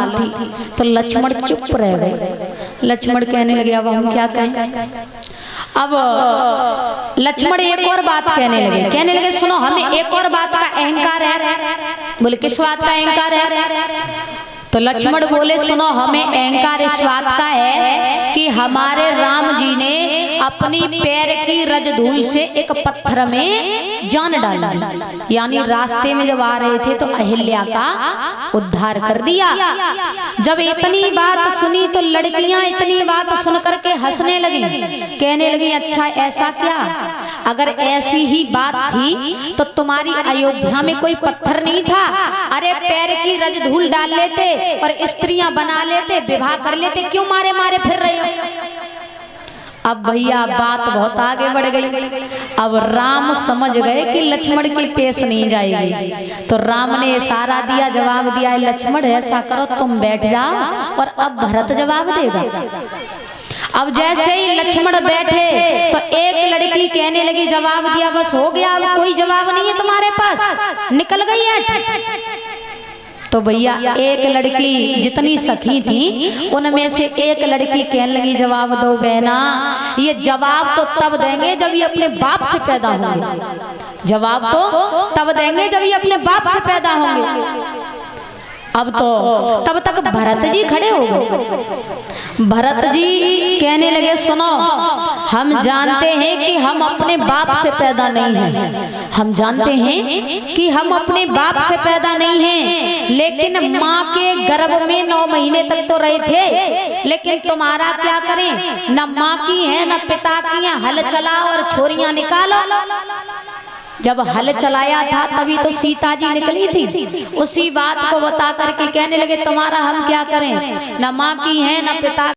मालूम थी। तो लक्ष्मण चुप रह गए। लक्ष्मण कहने लगे अब हम क्या कहें। अब लक्ष्मण एक और बात कहने लगे सुनो हमें एक और बात का अहंकार है। बोले किस बात का अहंकार है। तो लक्ष्मण बोले सुनो हमें अहंकार इस बात का है कि हमारे राम जी ने अपनी पैर की रजधूल से एक पत्थर में जान डाल दी, यानी रास्ते में जब आ रहे थे तो अहिल्या का उद्धार कर दिया। जब इतनी बात सुनी तो लड़कियां इतनी बात सुन करके हंसने लगी, कहने लगी अच्छा ऐसा क्या, अगर ऐसी ही बात थी तो तुम्हारी अयोध्या में कोई पत्थर नहीं था, अरे पैर की रजधूल डाल लेते और स्त्रियां बना लेते, विवाह कर लेते, क्यों मारे मारे फिर रहे हो। अब भैया बात बहुत आगे बढ़ गई। अब राम समझ गए कि लक्ष्मण की पेश नहीं जाएगी, तो राम ने इशारा दिया, जवाब दिया लक्ष्मण ऐसा करो तुम बैठ जाओ और अब भरत जवाब देगा। अब जैसे ही लक्ष्मण बैठे तो एक लड़की कहने लगी जवाब दिया बस हो गया, अब कोई जवाब नहीं है तुम्हारे पास, निकल गई है। तो भैया एक लड़की जितनी सखी थी उनमें से एक लड़की कहने लगी जवाब दो बहना, ये जवाब तो तब देंगे जब ये अपने बाप से पैदा होंगे, जवाब तो तब देंगे जब ये अपने बाप से पैदा होंगे। अब तो तब तक भरत जी खड़े हो गए। भरत जी कहने लगे सुनो हम जानते हैं कि हम अपने बाप से पैदा नहीं हैं, हम जानते हैं कि हम अपने बाप से पैदा नहीं हैं, लेकिन माँ के गर्भ में 9 महीने तक तो रहे थे, लेकिन तुम्हारा क्या करें, न माँ की है न पिता की है, हल चलाओ और छोरियां निकालो। जब हल चलाया था तभी तो सीता जी निकली थी, उसी बात को बता करके कहने लगे तुम्हारा हम क्या करें, न माँ की है न पिता